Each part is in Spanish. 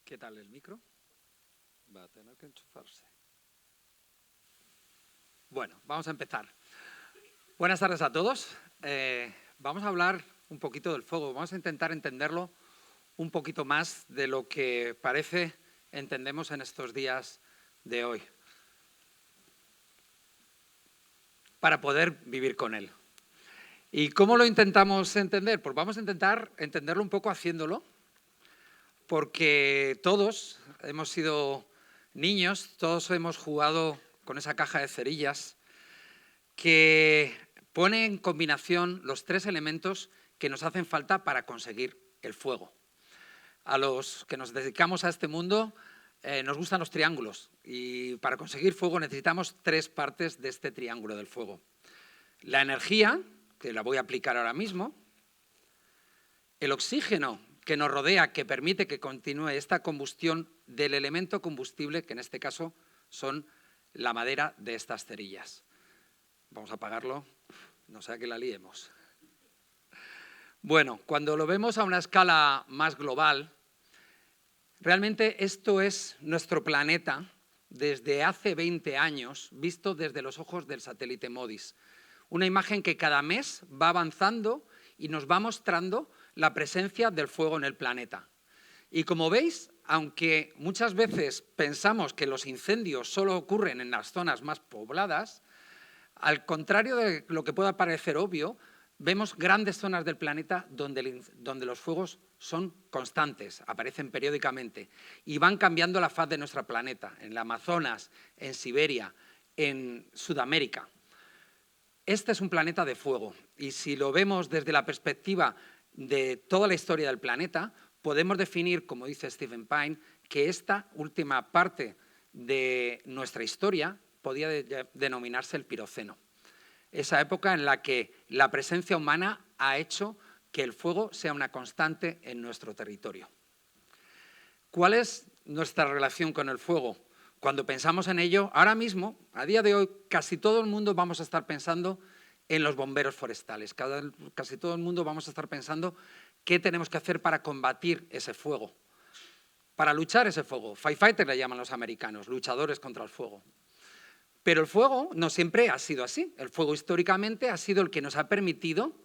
¿Qué tal el micro? Va a tener que enchufarse. Bueno, vamos a empezar. Buenas tardes a todos. Vamos a hablar un poquito del fuego. Vamos a intentar entenderlo un poquito más de lo que parece entendemos en estos días de hoy, para poder vivir con él. ¿Y cómo lo intentamos entender? Pues vamos a intentar entenderlo un poco haciéndolo, porque todos hemos sido niños, todos hemos jugado con esa caja de cerillas que pone en combinación los tres elementos que nos hacen falta para conseguir el fuego. A los que nos dedicamos a este mundo nos gustan los triángulos y para conseguir fuego necesitamos tres partes de este triángulo del fuego. La energía, que la voy a aplicar ahora mismo, el oxígeno que nos rodea, que permite que continúe esta combustión del elemento combustible, que en este caso son la madera de estas cerillas. Vamos a apagarlo, no sea que la liemos. Bueno, cuando lo vemos a una escala más global, realmente esto es nuestro planeta desde hace 20 años, visto desde los ojos del satélite MODIS. Una imagen que cada mes va avanzando y nos va mostrando la presencia del fuego en el planeta. Y como veis, aunque muchas veces pensamos que los incendios solo ocurren en las zonas más pobladas, al contrario de lo que pueda parecer obvio, vemos grandes zonas del planeta donde los fuegos son constantes, aparecen periódicamente y van cambiando la faz de nuestro planeta, en el Amazonas, en Siberia, en Sudamérica. Este es un planeta de fuego y si lo vemos desde la perspectiva de toda la historia del planeta, podemos definir, como dice Stephen Pine, que esta última parte de nuestra historia podía denominarse el Piroceno. Esa época en la que la presencia humana ha hecho que el fuego sea una constante en nuestro territorio. ¿Cuál es nuestra relación con el fuego? Cuando pensamos en ello, ahora mismo, a día de hoy, casi todo el mundo vamos a estar pensando en los bomberos forestales. Casi todo el mundo vamos a estar pensando qué tenemos que hacer para combatir ese fuego, para luchar ese fuego. Firefighter le llaman los americanos, luchadores contra el fuego. Pero el fuego no siempre ha sido así. El fuego históricamente ha sido el que nos ha permitido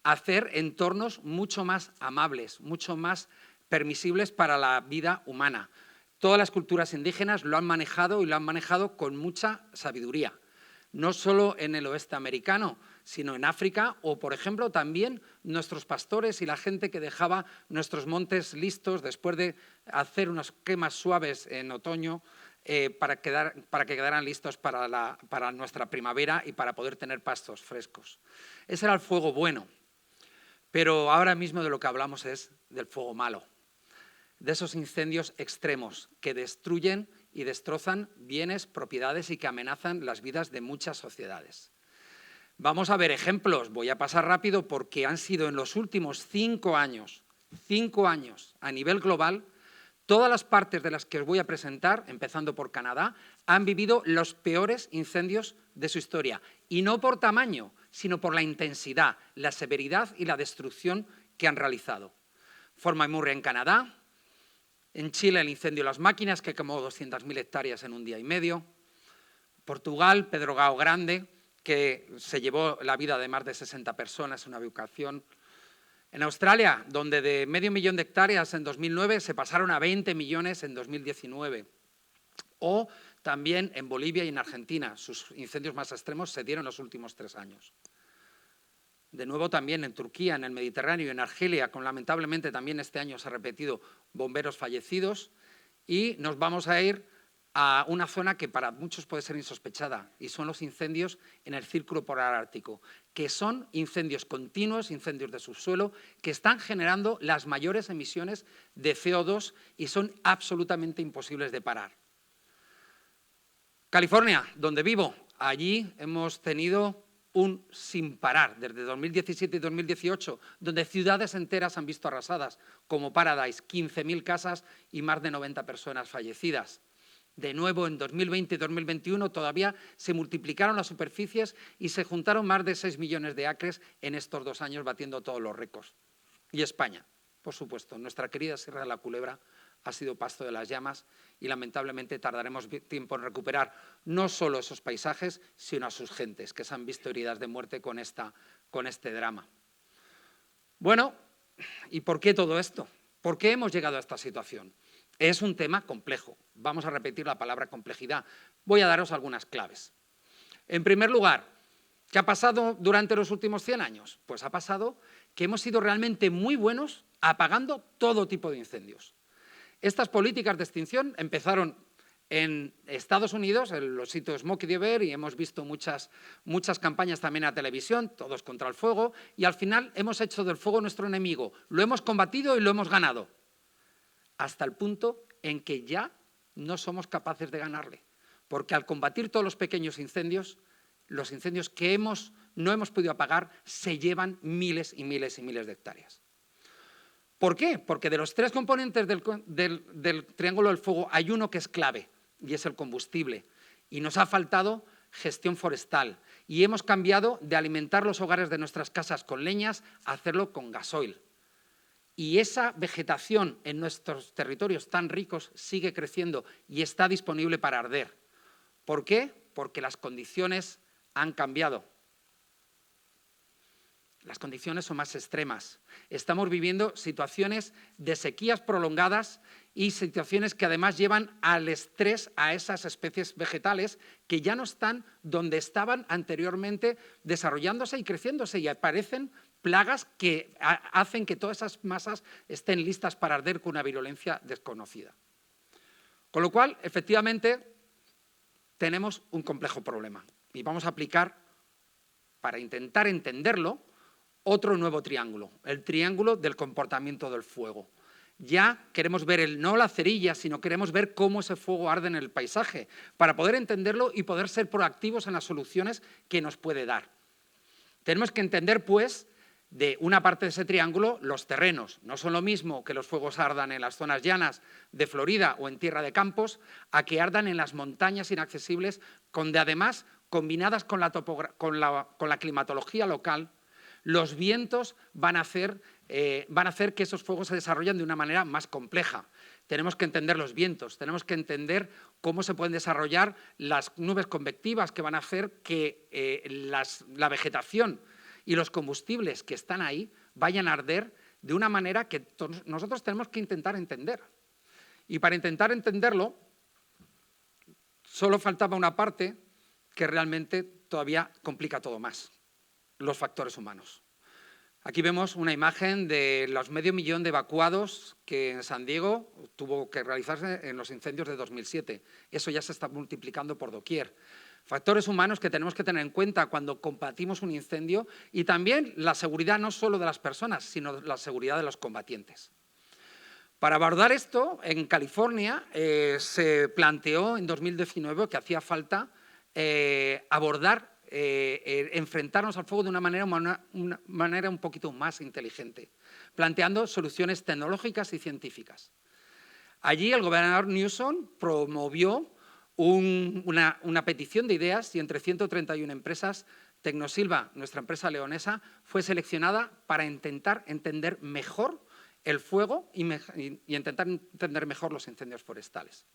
hacer entornos mucho más amables, mucho más permisibles para la vida humana. Todas las culturas indígenas lo han manejado y lo han manejado con mucha sabiduría. No solo en el oeste americano, sino en África o, por ejemplo, también nuestros pastores y la gente que dejaba nuestros montes listos después de hacer unas quemas suaves en otoño para que quedaran listos para nuestra primavera y para poder tener pastos frescos. Ese era el fuego bueno, pero ahora mismo de lo que hablamos es del fuego malo, de esos incendios extremos que destruyen y destrozan bienes, propiedades y que amenazan las vidas de muchas sociedades. Vamos a ver ejemplos, voy a pasar rápido porque han sido en los últimos 5 años a nivel global, todas las partes de las que os voy a presentar, empezando por Canadá, han vivido los peores incendios de su historia. Y no por tamaño, sino por la intensidad, la severidad y la destrucción que han realizado. Fort McMurray en Canadá, en Chile el incendio de las máquinas, que quemó 200.000 hectáreas en un día y medio. Portugal, Pedrogao Grande, que se llevó la vida de más de 60 personas en una ubicación. En Australia, donde de 500.000 de hectáreas en 2009 se pasaron a 20 millones en 2019. O también en Bolivia y en Argentina, sus incendios más extremos se dieron en los últimos 3 años. De nuevo también en Turquía, en el Mediterráneo y en Argelia, con lamentablemente también este año se ha repetido bomberos fallecidos. Y nos vamos a ir a una zona que para muchos puede ser insospechada, y son los incendios en el Círculo Polar Ártico, que son incendios continuos, incendios de subsuelo, que están generando las mayores emisiones de CO2 y son absolutamente imposibles de parar. California, donde vivo, allí hemos tenido un sin parar, desde 2017 y 2018, donde ciudades enteras han visto arrasadas, como Paradise, 15.000 casas y más de 90 personas fallecidas. De nuevo, en 2020 y 2021 todavía se multiplicaron las superficies y se juntaron más de 6 millones de acres en estos 2 años, batiendo todos los récords. Y España, por supuesto, nuestra querida Sierra de la Culebra, ha sido pasto de las llamas y lamentablemente tardaremos tiempo en recuperar no solo esos paisajes, sino a sus gentes, que se han visto heridas de muerte con este drama. Bueno, ¿y por qué todo esto? ¿Por qué hemos llegado a esta situación? Es un tema complejo. Vamos a repetir la palabra complejidad. Voy a daros algunas claves. En primer lugar, ¿qué ha pasado durante los últimos 100 años? Pues ha pasado que hemos sido realmente muy buenos apagando todo tipo de incendios. Estas políticas de extinción empezaron en Estados Unidos, en los sitios Smokey the Bear, y hemos visto muchas campañas también a televisión, todos contra el fuego, y al final hemos hecho del fuego nuestro enemigo. Lo hemos combatido y lo hemos ganado, hasta el punto en que ya no somos capaces de ganarle, porque al combatir todos los pequeños incendios, los incendios que no hemos podido apagar se llevan miles y miles y miles de hectáreas. ¿Por qué? Porque de los 3 componentes del triángulo del fuego hay uno que es clave, y es el combustible. Y nos ha faltado gestión forestal. Y hemos cambiado de alimentar los hogares de nuestras casas con leñas a hacerlo con gasoil. Y esa vegetación en nuestros territorios tan ricos sigue creciendo y está disponible para arder. ¿Por qué? Porque las condiciones han cambiado. Las condiciones son más extremas. Estamos viviendo situaciones de sequías prolongadas y situaciones que además llevan al estrés a esas especies vegetales que ya no están donde estaban anteriormente desarrollándose y creciéndose, y aparecen plagas que hacen que todas esas masas estén listas para arder con una virulencia desconocida. Con lo cual, efectivamente, tenemos un complejo problema y vamos a aplicar, para intentar entenderlo, otro nuevo triángulo, el triángulo del comportamiento del fuego. Ya queremos ver no la cerilla, sino queremos ver cómo ese fuego arde en el paisaje, para poder entenderlo y poder ser proactivos en las soluciones que nos puede dar. Tenemos que entender, pues, de una parte de ese triángulo, los terrenos. No son lo mismo que los fuegos ardan en las zonas llanas de Florida o en tierra de campos, a que ardan en las montañas inaccesibles, donde además, combinadas con la climatología local, los vientos van a hacer que esos fuegos se desarrollen de una manera más compleja. Tenemos que entender los vientos, tenemos que entender cómo se pueden desarrollar las nubes convectivas que van a hacer que la vegetación y los combustibles que están ahí vayan a arder de una manera que nosotros tenemos que intentar entender. Y para intentar entenderlo, solo faltaba una parte que realmente todavía complica todo más: los factores humanos. Aquí vemos una imagen de los 500.000 de evacuados que en San Diego tuvo que realizarse en los incendios de 2007. Eso ya se está multiplicando por doquier. Factores humanos que tenemos que tener en cuenta cuando combatimos un incendio, y también la seguridad no solo de las personas, sino la seguridad de los combatientes. Para abordar esto, en California se planteó en 2019 que hacía falta enfrentarnos al fuego de una manera un poquito más inteligente, planteando soluciones tecnológicas y científicas. Allí el gobernador Newsom promovió una petición de ideas, y entre 131 empresas, Tecnosilva, nuestra empresa leonesa, fue seleccionada para intentar entender mejor el fuego y intentar entender mejor los incendios forestales.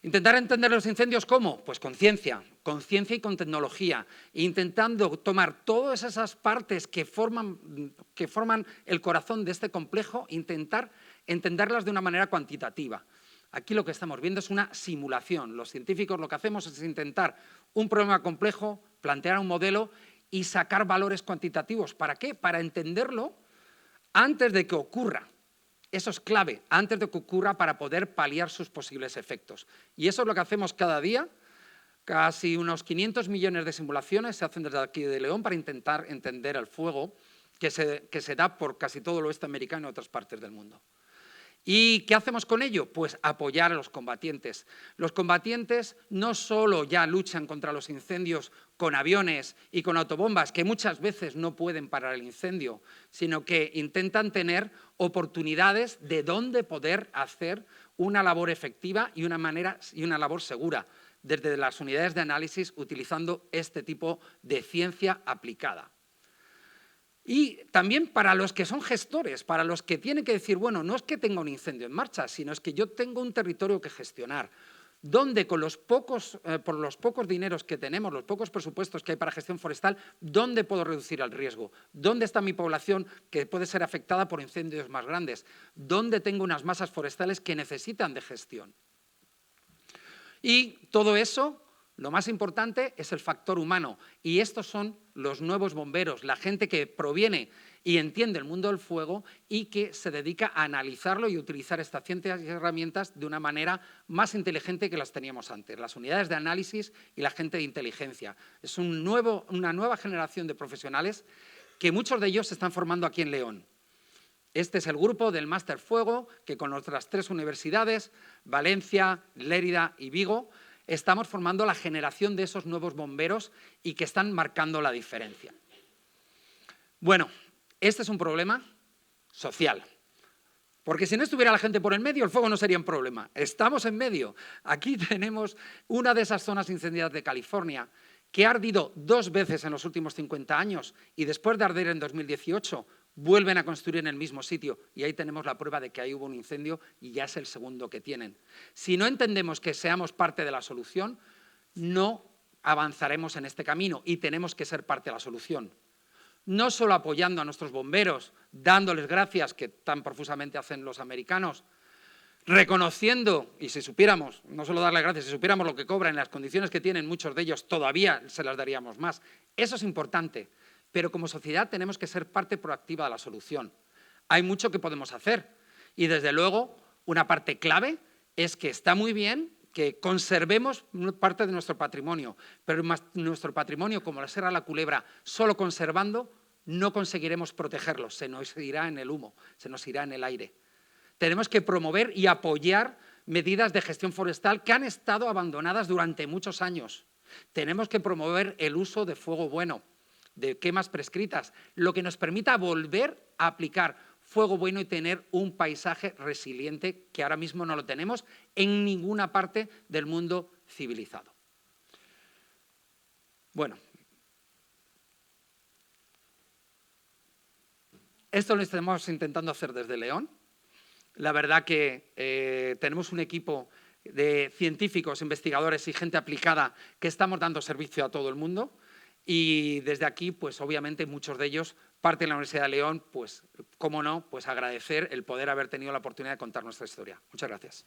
Intentar entender los incendios, ¿cómo? Pues con ciencia y con tecnología, intentando tomar todas esas partes que forman el corazón de este complejo, intentar entenderlas de una manera cuantitativa. Aquí lo que estamos viendo es una simulación. Los científicos lo que hacemos es intentar un problema complejo, plantear un modelo y sacar valores cuantitativos. ¿Para qué? Para entenderlo antes de que ocurra. Eso es clave, antes de que ocurra, para poder paliar sus posibles efectos. Y eso es lo que hacemos cada día. Casi unos 500 millones de simulaciones se hacen desde aquí de León para intentar entender el fuego que se da por casi todo el oeste americano y otras partes del mundo. ¿Y qué hacemos con ello? Pues apoyar a los combatientes. Los combatientes no solo ya luchan contra los incendios con aviones y con autobombas, que muchas veces no pueden parar el incendio, sino que intentan tener oportunidades de dónde poder hacer una labor efectiva y una labor segura, desde las unidades de análisis, utilizando este tipo de ciencia aplicada. Y también para los que son gestores, para los que tienen que decir, bueno, no es que tenga un incendio en marcha, sino es que yo tengo un territorio que gestionar. ¿Dónde con por los pocos dineros que tenemos, los pocos presupuestos que hay para gestión forestal, dónde puedo reducir el riesgo? ¿Dónde está mi población que puede ser afectada por incendios más grandes? ¿Dónde tengo unas masas forestales que necesitan de gestión? Y todo eso, lo más importante, es el factor humano. Y estos son los nuevos bomberos, la gente que proviene y entiende el mundo del fuego y que se dedica a analizarlo y utilizar estas ciencias y herramientas de una manera más inteligente que las teníamos antes. Las unidades de análisis y la gente de inteligencia. Es una nueva generación de profesionales que muchos de ellos se están formando aquí en León. Este es el grupo del Máster Fuego, que con nuestras 3 universidades, Valencia, Lérida y Vigo, estamos formando la generación de esos nuevos bomberos y que están marcando la diferencia. Bueno, este es un problema social, porque si no estuviera la gente por el medio, el fuego no sería un problema. Estamos en medio. Aquí tenemos una de esas zonas incendiadas de California, que ha ardido 2 veces en los últimos 50 años y después de arder en 2018 vuelven a construir en el mismo sitio y ahí tenemos la prueba de que ahí hubo un incendio y ya es el segundo que tienen. Si no entendemos que seamos parte de la solución, no avanzaremos en este camino y tenemos que ser parte de la solución. No solo apoyando a nuestros bomberos, dándoles gracias, que tan profusamente hacen los americanos, reconociendo, y si supiéramos, no solo darle gracias, si supiéramos lo que cobran en las condiciones que tienen muchos de ellos, todavía se las daríamos más. Eso es importante, pero como sociedad tenemos que ser parte proactiva de la solución. Hay mucho que podemos hacer y desde luego una parte clave es que está muy bien que conservemos parte de nuestro patrimonio, pero nuestro patrimonio, como la Sierra de la Culebra, solo conservando, no conseguiremos protegerlo, se nos irá en el humo, se nos irá en el aire. Tenemos que promover y apoyar medidas de gestión forestal que han estado abandonadas durante muchos años. Tenemos que promover el uso de fuego bueno, de quemas prescritas, lo que nos permita volver a aplicar fuego bueno y tener un paisaje resiliente que ahora mismo no lo tenemos en ninguna parte del mundo civilizado. Bueno, esto lo estamos intentando hacer desde León. La verdad que tenemos un equipo de científicos, investigadores y gente aplicada que estamos dando servicio a todo el mundo y desde aquí, pues obviamente muchos de ellos, parte de la Universidad de León, pues cómo no, pues agradecer el poder haber tenido la oportunidad de contar nuestra historia. Muchas gracias.